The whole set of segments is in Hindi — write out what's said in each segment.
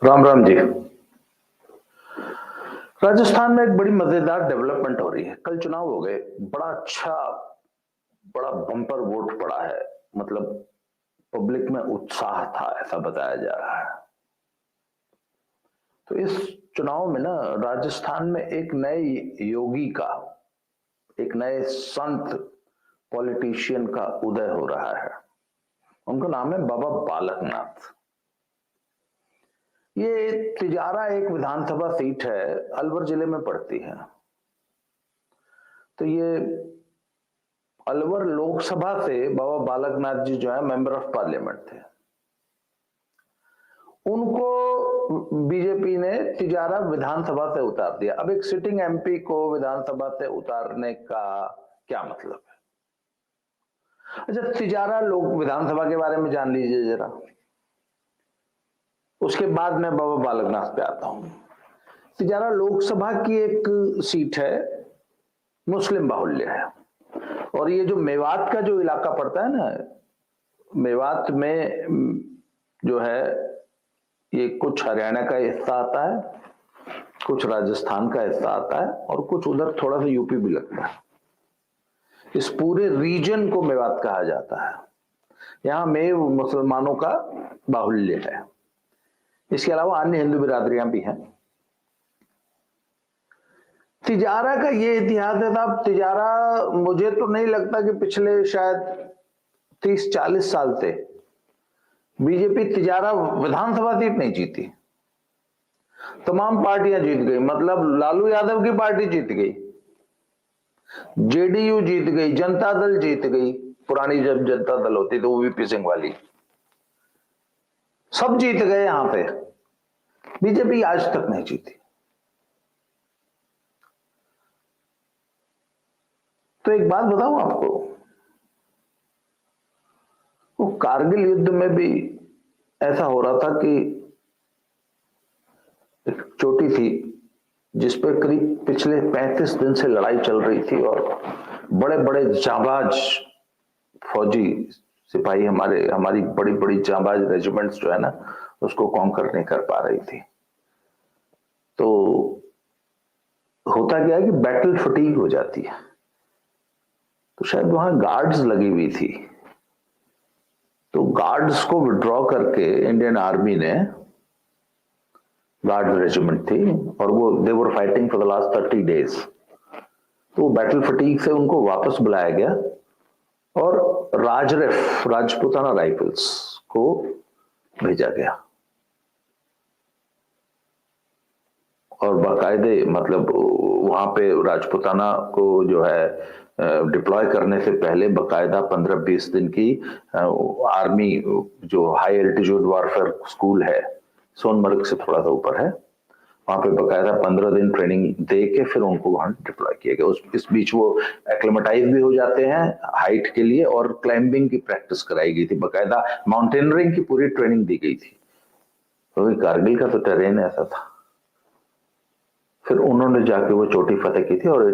राम राम जी। राजस्थान में एक बड़ी मजेदार डेवलपमेंट हो रही है। कल चुनाव हो गए, बड़ा अच्छा, बड़ा बम्पर वोट पड़ा है। मतलब पब्लिक में उत्साह था, ऐसा बताया जा रहा है। तो इस चुनाव में ना राजस्थान में एक नए योगी का, एक नए संत पॉलिटिशियन का उदय हो रहा है। उनका नाम है बाबा बालकनाथ। ये तिजारा एक विधानसभा सीट है, अलवर जिले में पड़ती है। तो ये अलवर लोकसभा से बाबा बालकनाथ जी जो है मेंबर ऑफ पार्लियामेंट थे। उनको बीजेपी ने तिजारा विधानसभा से उतार दिया। अब एक सिटिंग एमपी को विधानसभा से उतारने का क्या मतलब है? अच्छा, तिजारा लोक विधानसभा के बारे में जान लीजिए जरा, उसके बाद मैं बाबा बालकनाथ पे आता हूं। तिजारा लोकसभा की एक सीट है, मुस्लिम बाहुल्य है। और ये जो मेवात का जो इलाका पड़ता है ना, मेवात में जो है ये कुछ हरियाणा का हिस्सा आता है, कुछ राजस्थान का हिस्सा आता है और कुछ उधर थोड़ा सा यूपी भी लगता है। इस पूरे रीजन को मेवात कहा जाता है। यहाँ मेव मुसलमानों का बाहुल्य है। इसके अलावा अन्य हिंदू बिरादरियां भी हैं। तिजारा का ये इतिहास है साहब। तिजारा, मुझे तो नहीं लगता कि पिछले शायद 30-40 साल से बीजेपी तिजारा विधानसभा सीट नहीं जीती। तमाम पार्टियां जीत गई। मतलब लालू यादव की पार्टी जीत गई, जेडीयू जीत गई, जनता दल जीत गई, पुरानी जब जनता दल होती तो वीपी सिंह वाली, सब जीत गए। यहां पे बीजेपी आज तक नहीं जीती। तो एक बात बताऊं आपको, वो कारगिल युद्ध में भी ऐसा हो रहा था कि एक चोटी थी जिस पर करीब पिछले 35 दिन से लड़ाई चल रही थी और बड़े बड़े जांबाज फौजी सिपाही, हमारी बड़ी बड़ी जांबाज रेजिमेंट्स जो है ना, उसको कॉन्कर नहीं कर पा रही थी। तो होता क्या है कि बैटल फटीग हो जाती है। तो शायद वहां गार्ड्स लगी हुई थी, तो गार्ड्स को विड्रॉ करके इंडियन आर्मी ने, गार्ड रेजिमेंट थी और वो they were fighting for the last 30 days, तो बैटल फटीग से उनको वापस बुलाया गया और राजरफ, राजपुताना राइफल्स को भेजा गया। और बाकायदे मतलब वहां पे राजपुताना को जो है डिप्लॉय करने से पहले बाकायदा 15-20 दिन की आर्मी, जो हाई एल्टीट्यूड वॉरफेयर स्कूल है, सोनमर्ग से थोड़ा सा ऊपर है, वहां पे बकायदा 15 दिन ट्रेनिंग दे के फिर उनको वहां डिप्लॉय किया गया। इस बीच वो एक्लेमेटाइज भी हो जाते हैं हाइट के लिए और क्लाइंबिंग की प्रैक्टिस कराई गई थी, बकायदा माउंटेनरिंग की पूरी ट्रेनिंग दी गई थी। क्योंकि कारगिल का तो टेरेन ऐसा था। फिर उन्होंने जाके वो चोटी फतेह की थी और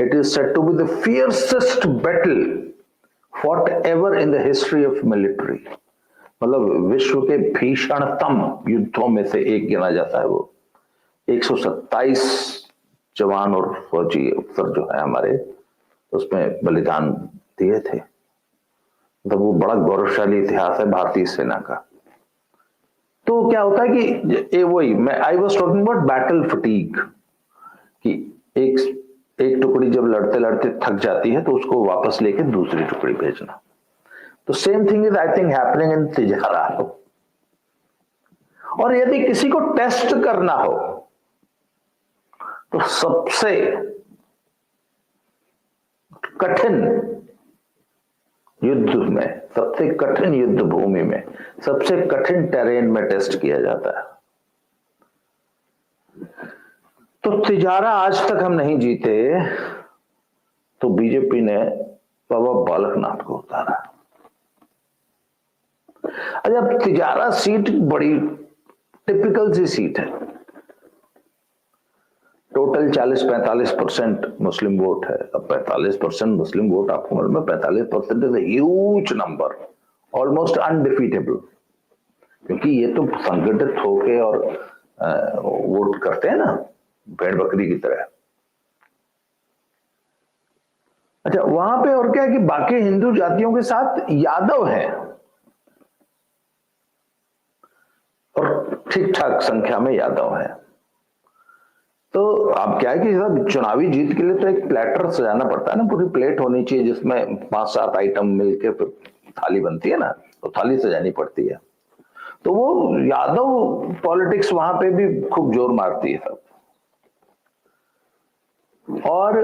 it is said to be the fiercest battle fought ever in the history of military. मतलब विश्व के भीषणतम युद्धों में से एक गिना जाता है वो। 127 जवान और फौजी अफसर जो है हमारे, उसमें बलिदान दिए थे। मतलब वो बड़ा गौरवशाली इतिहास है भारतीय सेना का। तो क्या होता है कि वही मैं I was talking about battle fatigue, कि एक टुकड़ी जब लड़ते लड़ते थक जाती है तो उसको वापस लेके दूसरी टुकड़ी भेजना। तो same thing is I think happening in Tijara. और यदि किसी को टेस्ट करना हो तो सबसे कठिन युद्ध में, सबसे कठिन युद्ध भूमि में, सबसे कठिन टेरेन में टेस्ट किया जाता है। तो तिजारा आज तक हम नहीं जीते, तो बीजेपी ने बाबा बालकनाथ को उतारा। अच्छा, तिजारा सीट बड़ी टिपिकल सी सीट है। टोटल 40-45% मुस्लिम वोट है। अब 45% मुस्लिम वोट, आपको मालूम है 45% is a huge number, almost undefeatable. क्योंकि ये तो संगठित होके और वोट करते हैं ना, भेड़ बकरी की तरह। अच्छा, वहां पे और क्या है कि बाकी हिंदू जातियों के साथ यादव हैं और ठीक ठाक संख्या में यादव हैं। तो अब क्या है कि सब चुनावी जीत के लिए तो एक प्लेटर सजाना पड़ता है ना, पूरी प्लेट होनी चाहिए जिसमें 5-7 आइटम मिलके फिर थाली बनती है ना, तो थाली सजानी पड़ती है। तो वो यादव पॉलिटिक्स वहां पे भी खूब जोर मारती है सब। और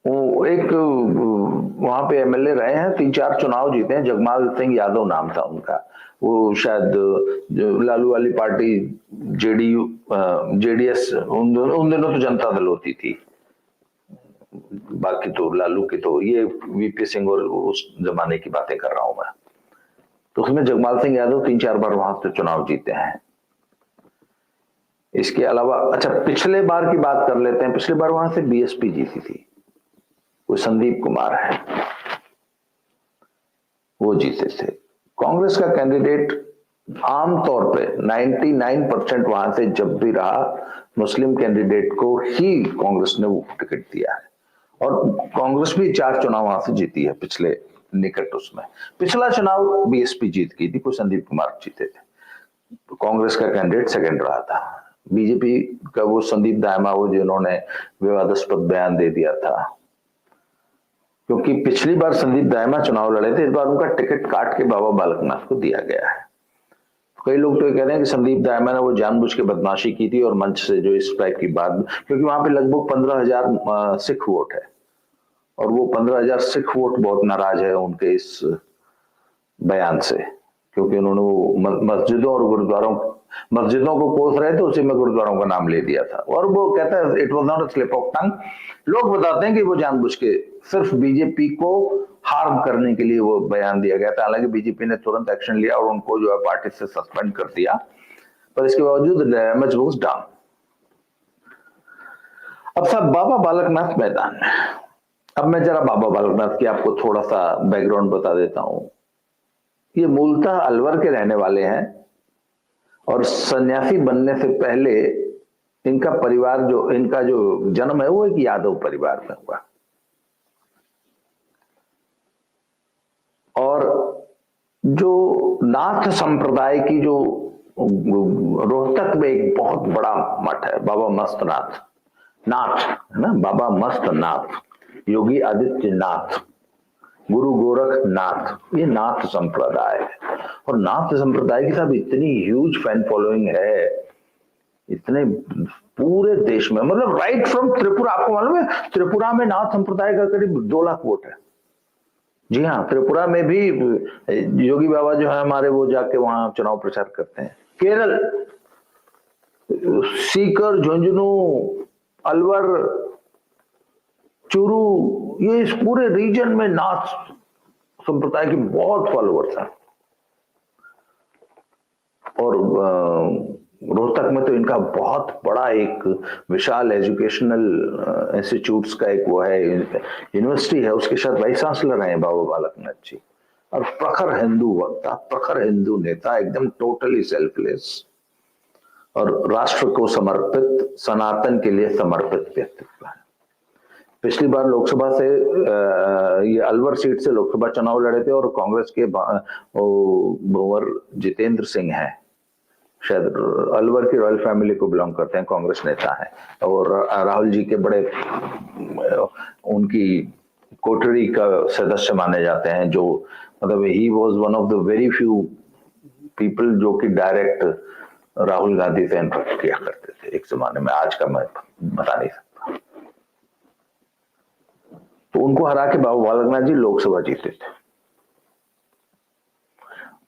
वो एक वहां पे एमएलए रहे हैं, 3-4 चुनाव जीते हैं, जगमाल सिंह यादव नाम था उनका। वो शायद जो लालू वाली पार्टी जेडीयू जेडीएस, उन दिनों तो जनता दल होती थी, बाकी तो लालू की तो ये वीपी सिंह और उस जमाने की बातें कर रहा हूं मैं। तो उसमें जगमाल सिंह यादव 3-4 बार वहां से चुनाव जीते हैं। इसके अलावा अच्छा, पिछले बार की बात कर लेते हैं। पिछले बार वहां से बीएसपी जीती थी, वो संदीप कुमार है, वो जीते थे। कांग्रेस का कैंडिडेट आमतौर पे 99% वहां से जब भी रहा, मुस्लिम कैंडिडेट को ही कांग्रेस ने वो टिकट दिया है। और कांग्रेस भी 4 चुनाव वहां से जीती है पिछले निकट उसमें। पिछला चुनाव बीएसपी जीत गई थी, कोई संदीप कुमार जीते थे, तो कांग्रेस का कैंडिडेट सेकंड रहा था। बीजेपी का वो संदीप दायमा, वो जिन्होंने विवादास्पद बयान दे दिया था, क्योंकि पिछली बार संदीप दायमा चुनाव लड़े थे, इस बार उनका टिकट काट के बाबा बालकनाथ को दिया गया है। कई लोग तो ये कह रहे हैं कि संदीप दायमा ने वो जानबूझ के बदमाशी की थी और मंच से जो इस टाइप की बात, क्योंकि वहां पे लगभग 15,000 सिख वोट है और वो 15,000 सिख वोट बहुत नाराज है उनके इस बयान से, क्योंकि उन्होंने वो मस्जिदों और गुरुद्वारों, मस्जिदों को कोस रहे थे, उसी में गुरुद्वारों का नाम ले दिया था। और वो कहता है it was not a slip of tongue. लोग बताते हैं कि वो जानबूझ के सिर्फ बीजेपी को हार्म करने के लिए वो बयान दिया गया था। हालांकि बीजेपी ने तुरंत एक्शन लिया और उनको जो है पार्टी से सस्पेंड कर दिया, पर इसके बावजूद डैमेज वाज डन। अब साहब बाबा बालकनाथ मैदान, अब मैं जरा बाबा बालकनाथ की आपको थोड़ा सा बैकग्राउंड बता देता हूं। ये मूलतः अलवर के रहने वाले हैं और सन्यासी बनने से पहले इनका परिवार, जो इनका जो जन्म है, वो एक यादव परिवार में हुआ। और जो नाथ संप्रदाय की जो रोहतक में एक बहुत बड़ा मठ है, बाबा मस्तनाथ नाथ है ना, बाबा मस्तनाथ, योगी आदित्यनाथ, गुरु गोरखनाथ, ये नाथ संप्रदाय है। और नाथ संप्रदाय की साहब इतनी ह्यूज फैन फॉलोइंग है, इतने पूरे देश में, मतलब राइट फ्रॉम त्रिपुरा। आपको मालूम है त्रिपुरा में नाथ संप्रदाय का करीब 2 लाख वोट है। जी हाँ, त्रिपुरा में भी योगी बाबा जो है हमारे, वो जाके वहां चुनाव प्रचार करते हैं। केरल, सीकर, झुंझुनू, अलवर, चूरू, ये इस पूरे रीजन में नाथ संप्रदाय के बहुत फॉलोअर्स हैं। और रोहतक में तो इनका बहुत बड़ा एक विशाल एजुकेशनल इंस्टीट्यूट्स का एक वो है, यूनिवर्सिटी है, उसके साथ वाइस चांसलर हैं बाबा बालकनाथ जी। और प्रखर हिंदू वक्ता, प्रखर हिंदू नेता, एकदम टोटली सेल्फलेस और राष्ट्र को समर्पित, सनातन के लिए समर्पित व्यक्तित्व है। पिछली बार लोकसभा से ये अलवर सीट से लोकसभा चुनाव लड़े थे और कांग्रेस के भंवर जितेंद्र सिंह हैं, शायद अलवर की रॉयल फैमिली को बिलोंग करते हैं, कांग्रेस नेता है और राहुल जी के बड़े उनकी कोठरी का सदस्य माने जाते हैं, जो मतलब he was one of the very few people जो कि डायरेक्ट राहुल गांधी से इंटरेक्ट किया करते थे एक जमाने में, आज का मैं बता नहीं सकता। तो उनको हरा के बाबा बालकनाथ जी लोकसभा जीते थे।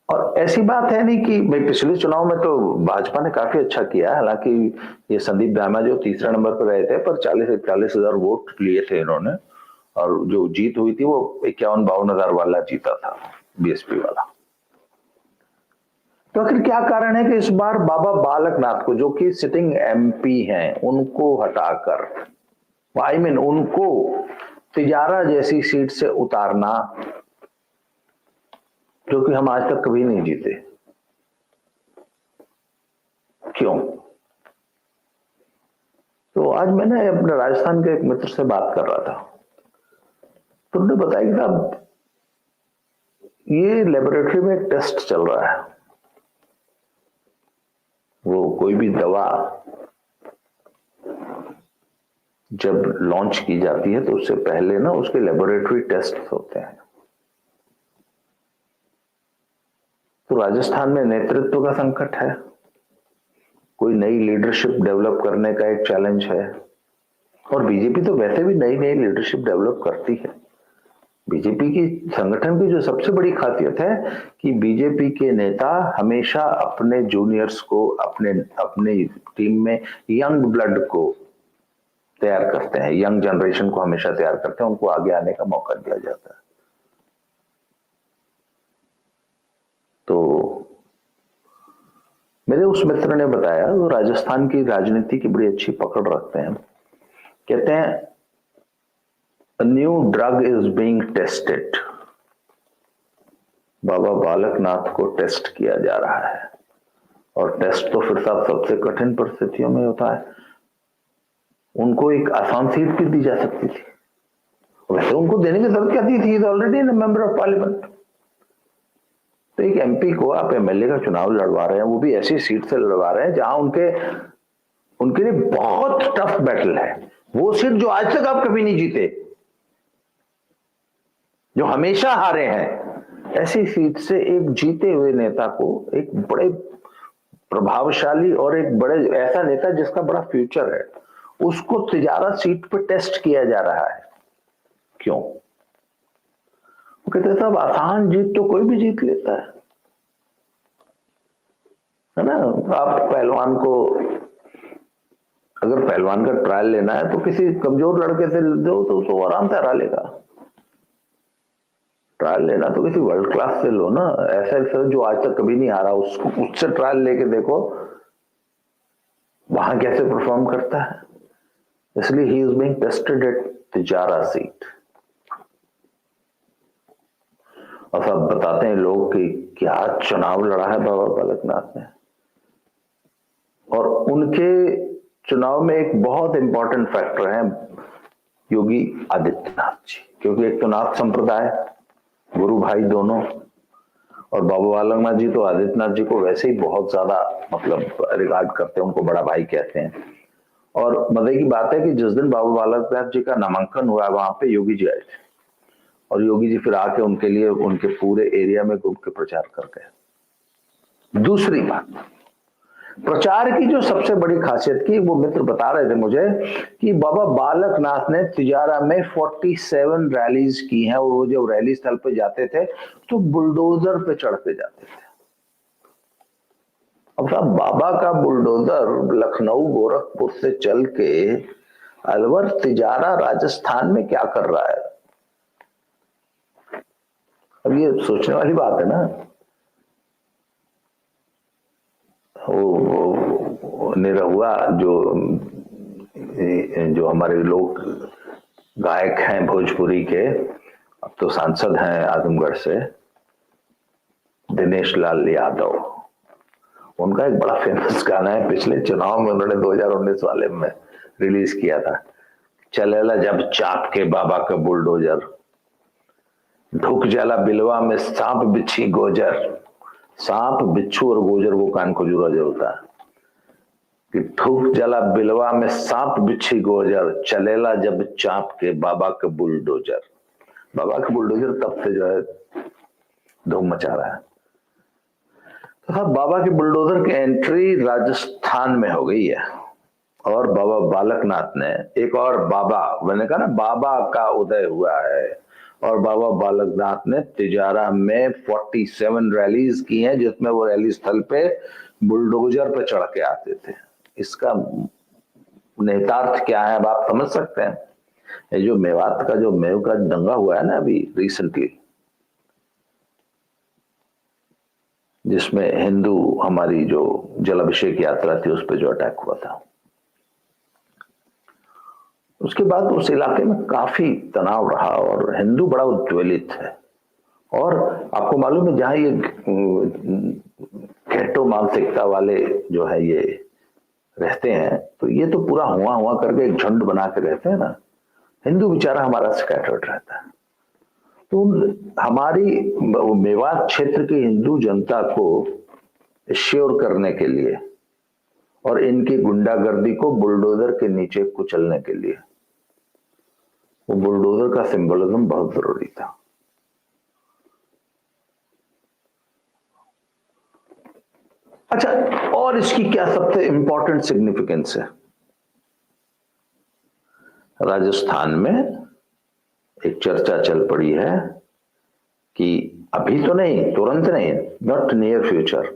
और ऐसी बात है नहीं कि भाई पिछले चुनाव में तो भाजपा ने काफी अच्छा किया, हालांकि ये संदीप दामा जो तीसरे नंबर पर रहे थे, पर 40-41 हजार वोट लिए थे इन्होंने, और जो जीत हुई थी वो 51-52 हजार वाला जीता था बीएसपी वाला। तो आखिर क्या कारण है कि इस बार बाबा बालकनाथ को, जो कि सिटिंग एमपी हैं, उनको हटाकर, आई मीन उनको तिजारा जैसी सीट से उतारना, जो कि हम आज तक कभी नहीं जीते। क्यों? तो आज मैंने अपने राजस्थान के एक मित्र से बात कर रहा था, तो उन्होंने बताया कि साहब ये लेबोरेटरी में एक टेस्ट चल रहा है, वो कोई भी दवा जब लॉन्च की जाती है तो उससे पहले ना उसके लेबोरेटरी टेस्ट होते हैं। तो राजस्थान में नेतृत्व का संकट है, कोई नई लीडरशिप डेवलप करने का एक चैलेंज है, और बीजेपी तो वैसे भी नई नई लीडरशिप डेवलप करती है। बीजेपी की संगठन की जो सबसे बड़ी खासियत है कि बीजेपी के नेता हमेशा अपने जूनियर्स को, अपने टीम में यंग ब्लड को तैयार करते हैं, यंग जनरेशन को हमेशा तैयार करते हैं, उनको आगे आने का मौका दिया जाता है। तो मेरे उस मित्र ने बताया, वो राजस्थान की राजनीति की बड़ी अच्छी पकड़ रखते हैं। कहते हैं A new drug is being tested. Baba Balaknath को टेस्ट किया जा रहा है, और टेस्ट तो फिर साहब सबसे कठिन परिस्थितियों में होता है। उनको एक आसान सीट भी दी जा सकती थी, वैसे उनको देने की जरूरत क्या थी, ऑलरेडी मेंबर ऑफ पार्लियामेंट। तो एक एमपी को आप एमएलए का चुनाव लड़वा रहे हैं, वो भी ऐसी सीट से लड़वा रहे हैं जहां उनके लिए बहुत टफ बैटल है। वो सीट जो आज तक आप कभी नहीं जीते, जो हमेशा हारे हैं, ऐसी सीट से एक जीते हुए नेता को, एक बड़े प्रभावशाली और एक बड़े ऐसा नेता जिसका बड़ा फ्यूचर है, उसको तिजारा सीट पर टेस्ट किया जा रहा है। क्यों? वो कहते हैं साहब आसान जीत तो कोई भी जीत लेता है ना। आप पहलवान को, अगर पहलवान का ट्रायल लेना है तो किसी कमजोर लड़के से दो तो उसको आराम से हरा लेगा। ट्रायल लेना तो किसी वर्ल्ड क्लास से लो ना, ऐसा जो आज तक कभी नहीं हारा, उससे ट्रायल लेके देखो वहां कैसे परफॉर्म करता है। इसलिए he is being tested eight Tijara seat. और सब बताते हैं लोग कि क्या चुनाव लड़ा है बाबा बालकनाथ ने, और उनके चुनाव में एक बहुत इंपॉर्टेंट फैक्टर है योगी आदित्यनाथ जी, क्योंकि एक तो नाथ संप्रदाय, गुरु भाई दोनों, और बाबा बालकनाथ जी तो आदित्यनाथ जी को वैसे ही बहुत ज्यादा रिगार्ड करते हैं, उनको बड़ा भाई कहते हैं। और मजे की बात है कि जिस दिन बाबा बालकनाथ जी का नामांकन हुआ वहां पे योगी जी आए थे, और योगी जी फिर आके उनके लिए उनके पूरे एरिया में घूम के प्रचार कर गए। दूसरी बात, प्रचार की जो सबसे बड़ी खासियत की, वो मित्र बता रहे थे मुझे कि बाबा बालकनाथ ने तिजारा में 47 रैलीज की हैं, और वो जब रैली स्थल पे जाते थे तो बुलडोजर पे चढ़ के जाते थे। अब साहब बाबा का बुलडोजर लखनऊ गोरखपुर से चल के अलवर तिजारा राजस्थान में क्या कर रहा है? अब ये सोचने वाली बात है ना। वो निरहुआ जो हमारे लोग गायक हैं भोजपुरी के, अब तो सांसद हैं आजमगढ़ से, दिनेश लाल यादव, उनका एक बड़ा फेमस गाना है, पिछले चुनाव में उन्होंने 2019 वाले में रिलीज किया था, चलेला जब चाप के बाबा का बुलडोजर, ढुक जाला बिलवा में सांप बिच्छी गोजर। सांप, बिच्छू और गोजर वो कान को जुड़ा जो होता है कि ठुक जला बिलवा में सांप बिच्छी गोजर, चलेला जब चाप के बाबा का बुलडोजर। बाबा का बुलडोजर तब से जो है धूम मचा रहा है। तो साहब बाबा के बुलडोजर की एंट्री राजस्थान में हो गई है, और बाबा बालकनाथ ने एक और बाबा, मैंने कहा ना बाबा का उदय हुआ है, और बाबा बालकनाथ ने तिजारा में 47 रैलीज की हैं, जिसमें वो रैली स्थल पे बुलडोजर पे चढ़ के आते थे। इसका निहितार्थ क्या है अब आप समझ सकते हैं। ये जो मेवात का जो मेव का दंगा हुआ है ना अभी रिसेंटली, जिसमें हिंदू हमारी जो जलाभिषेक यात्रा थी उस पर जो अटैक हुआ था, उसके बाद उस इलाके में काफी तनाव रहा और हिंदू बड़ा उद्वेलित है। और आपको मालूम है जहां ये कैटो मानसिकता वाले जो है ये रहते हैं तो ये तो पूरा हुआ हुआ करके एक झुंड बना के रहते हैं ना, हिंदू बेचारा हमारा स्कैटर्ड रहता है। तो हमारी मेवात क्षेत्र की हिंदू जनता को श्योर करने के लिए और इनकी गुंडागर्दी को बुलडोजर के नीचे कुचलने के लिए वो बुलडोजर का सिंबलिज्म बहुत जरूरी था। अच्छा, और इसकी क्या सबसे इंपॉर्टेंट सिग्निफिकेंस है? राजस्थान में एक चर्चा चल पड़ी है कि अभी तो नहीं, तुरंत नहीं, नॉट नियर फ्यूचर,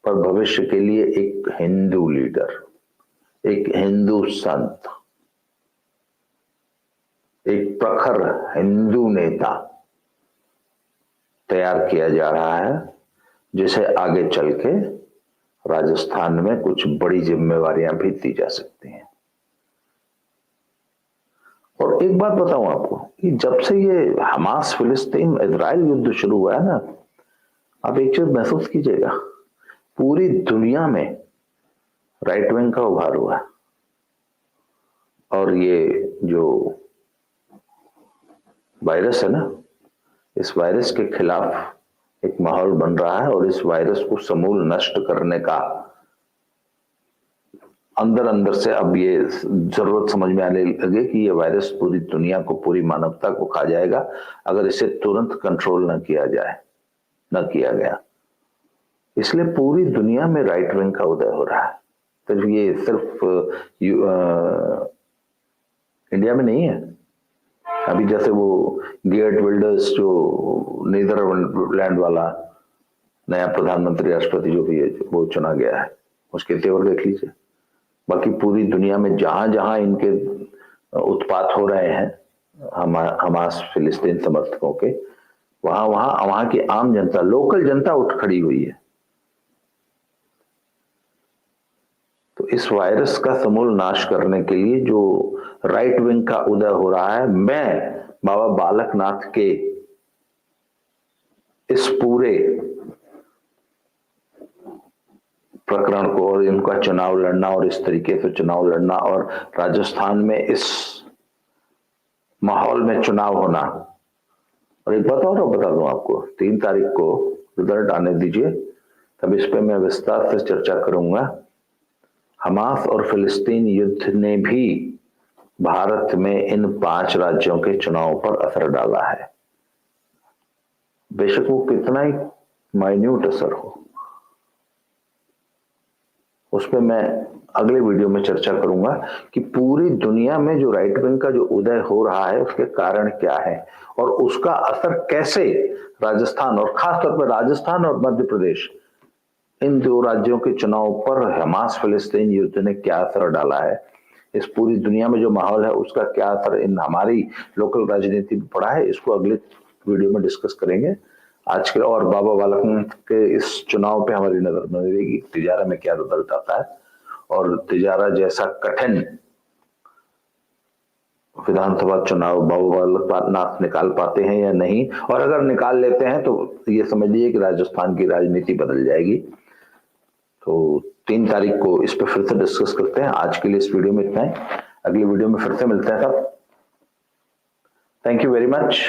पर भविष्य के लिए एक हिंदू लीडर, एक हिंदू संत, एक प्रखर हिंदू नेता तैयार किया जा रहा है, जिसे आगे चल के राजस्थान में कुछ बड़ी जिम्मेवारियां भी दी जा सकती हैं। और एक बात बताऊं आपको कि जब से ये हमास फिलिस्तीन इजराइल युद्ध शुरू हुआ है ना, आप एक चीज महसूस कीजिएगा, पूरी दुनिया में राइट विंग का उभार हुआ है। और ये जो वायरस है ना, इस वायरस के खिलाफ एक माहौल बन रहा है और इस वायरस को समूल नष्ट करने का अंदर अंदर से अब ये जरूरत समझ में आने लगे कि ये वायरस पूरी दुनिया को, पूरी मानवता को खा जाएगा अगर इसे तुरंत कंट्रोल न किया जाए, न किया गया। इसलिए पूरी दुनिया में राइट विंग का उदय हो रहा है। तो ये सिर्फ इंडिया में नहीं है। अभी जैसे वो गेट विल्डर्स जो नीदरलैंड वाला नया प्रधानमंत्री राष्ट्रपति जो भी है, वो चुना गया है, उसके तेवर देख लीजिए। बाकी पूरी दुनिया में जहां जहां इनके उत्पात हो रहे हैं हमास फिलिस्तीन समर्थकों के, वहां की आम जनता, लोकल जनता उठ खड़ी हुई है। तो इस वायरस का समूल नाश करने के लिए जो राइट विंग का उदय हो रहा है, मैं बाबा बालकनाथ के इस पूरे प्रकरण को और इनका चुनाव लड़ना और इस तरीके से चुनाव लड़ना और राजस्थान में इस माहौल में चुनाव होना, और एक बात और बता दूं आपको, 3 तारीख को रिजल्ट आने दीजिए, तब इस पे मैं विस्तार से चर्चा करूंगा। हमास और फिलिस्तीन युद्ध ने भी भारत में इन 5 राज्यों के चुनाव पर असर डाला है, बेशक वो कितना ही माइन्यूट असर हो, उस पर मैं अगले वीडियो में चर्चा करूंगा कि पूरी दुनिया में जो राइट विंग का जो उदय हो रहा है उसके कारण क्या है और उसका असर कैसे राजस्थान, और खासतौर पर राजस्थान और मध्य प्रदेश, इन 2 राज्यों के चुनाव पर हमास फिलिस्तीन युद्ध ने क्या असर डाला है, इस पूरी दुनिया में जो माहौल है उसका क्या असर इन हमारी लोकल राजनीति में पड़ा है, इसको अगले वीडियो में डिस्कस करेंगे। आज के और बाबा बालकनाथ के इस चुनाव पे हमारी नजर न रहेगी, तिजारा में क्या रिजल्ट आता है और तिजारा जैसा कठिन विधानसभा चुनाव बाबा बालकनाथ निकाल पाते हैं या नहीं, और अगर निकाल लेते हैं तो ये समझ लीजिए कि राजस्थान की राजनीति बदल जाएगी। तो 3 तारीख को इस पर फिर से डिस्कस करते हैं। आज के लिए इस वीडियो में इतना ही, अगली वीडियो में फिर से मिलते हैं सब। Thank you very much.